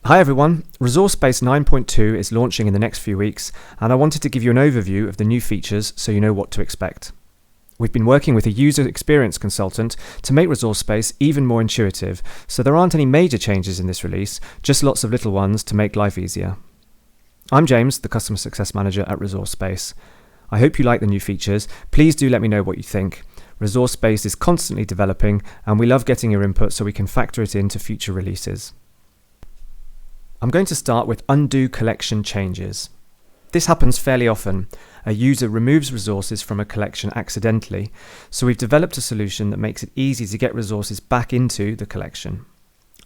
Hi everyone, ResourceSpace 9.2 is launching in the next few weeks, and I wanted to give you an overview of the new features so you know what to expect. We've been working with a user experience consultant to make ResourceSpace even more intuitive, so there aren't any major changes in this release, just lots of little ones to make life easier. I'm James, the Customer Success Manager at ResourceSpace. I hope you like the new features. Please do let me know what you think. ResourceSpace is constantly developing, and we love getting your input so we can factor it into future releases. I'm going to start with undo collection changes. This happens fairly often. A user removes resources from a collection accidentally, so we've developed a solution that makes it easy to get resources back into the collection.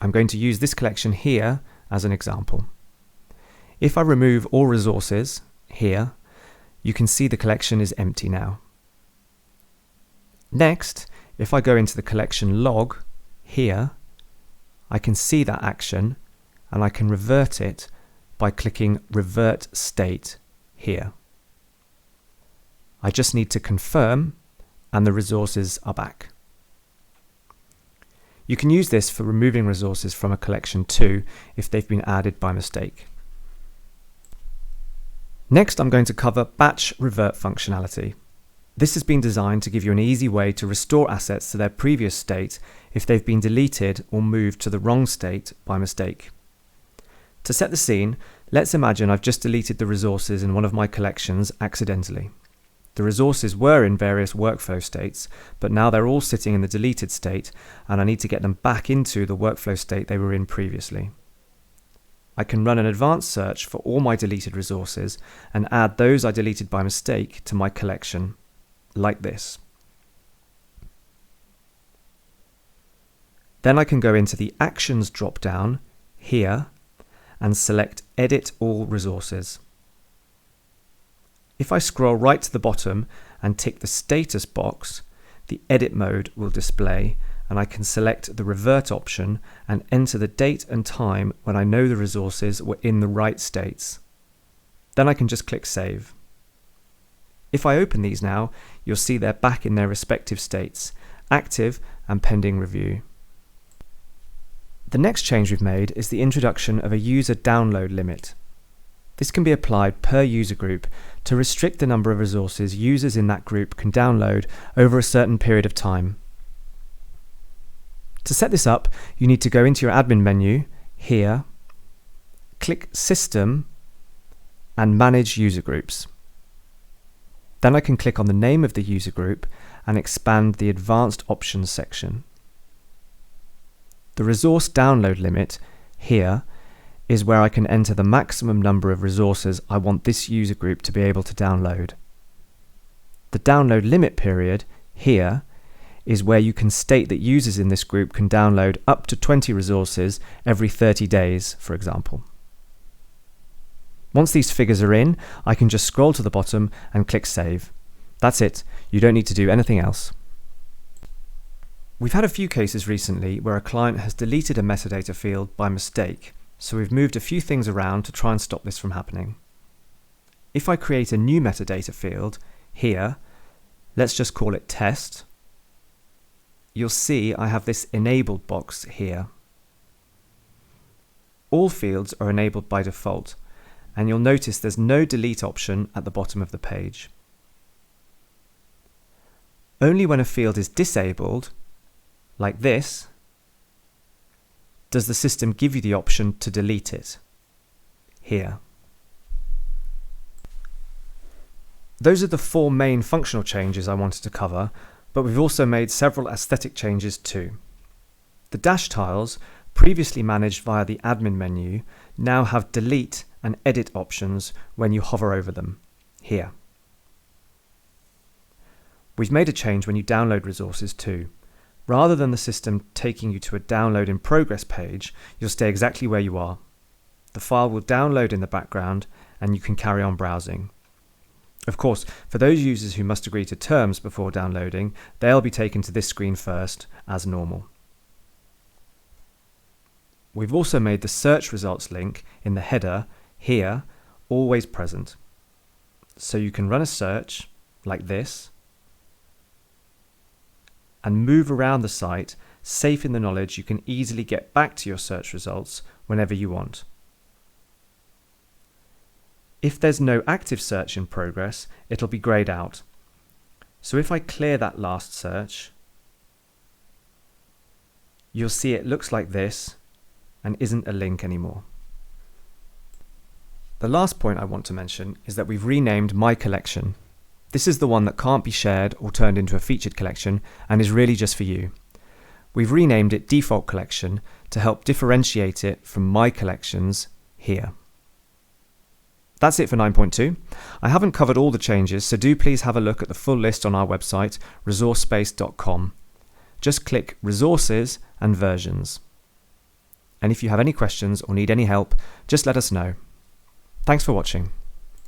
I'm going to use this collection here as an example. If I remove all resources here, you can see the collection is empty now. Next, if I go into the collection log here, I can see that action and I can revert it by clicking revert state here. I just need to confirm and the resources are back. You can use this for removing resources from a collection too if they've been added by mistake. Next, I'm going to cover batch revert functionality. This has been designed to give you an easy way to restore assets to their previous state if they've been deleted or moved to the wrong state by mistake. To set the scene, let's imagine I've just deleted the resources in one of my collections accidentally. The resources were in various workflow states, but now they're all sitting in the deleted state, and I need to get them back into the workflow state they were in previously. I can run an advanced search for all my deleted resources and add those I deleted by mistake to my collection, like this. Then I can go into the Actions drop-down here and select Edit All Resources. If I scroll right to the bottom and tick the status box, the edit mode will display, and I can select the revert option and enter the date and time when I know the resources were in the right states. Then I can just click Save. If I open these now, you'll see they're back in their respective states, active and pending review. The next change we've made is the introduction of a user download limit. This can be applied per user group to restrict the number of resources users in that group can download over a certain period of time. To set this up, you need to go into your admin menu here, click System and Manage User Groups. Then I can click on the name of the user group and expand the Advanced Options section. The resource download limit here is where I can enter the maximum number of resources I want this user group to be able to download. The download limit period here is where you can state that users in this group can download up to 20 resources every 30 days, for example. Once these figures are in, I can just scroll to the bottom and click Save. That's it. You don't need to do anything else. We've had a few cases recently where a client has deleted a metadata field by mistake, so we've moved a few things around to try and stop this from happening. If I create a new metadata field here, let's just call it test, you'll see I have this enabled box here. All fields are enabled by default, and you'll notice there's no delete option at the bottom of the page. Only when a field is disabled, like this, does the system give you the option to delete it, here. Those are the four main functional changes I wanted to cover, but we've also made several aesthetic changes too. The dash tiles, previously managed via the admin menu, now have delete and edit options when you hover over them, here. We've made a change when you download resources too. Rather than the system taking you to a download in progress page, you'll stay exactly where you are. The file will download in the background and you can carry on browsing. Of course, for those users who must agree to terms before downloading, they'll be taken to this screen first, as normal. We've also made the search results link in the header here always present. So you can run a search like this and move around the site safe in the knowledge you can easily get back to your search results whenever you want. If there's no active search in progress, it'll be grayed out. So if I clear that last search, you'll see it looks like this and isn't a link anymore. The last point I want to mention is that we've renamed My Collection. This is the one that can't be shared or turned into a featured collection and is really just for you. We've renamed it Default Collection to help differentiate it from My Collections here. That's it for 9.2. I haven't covered all the changes, so do please have a look at the full list on our website, ResourceSpace.com. Just click Resources and Versions. And if you have any questions or need any help, just let us know. Thanks for watching.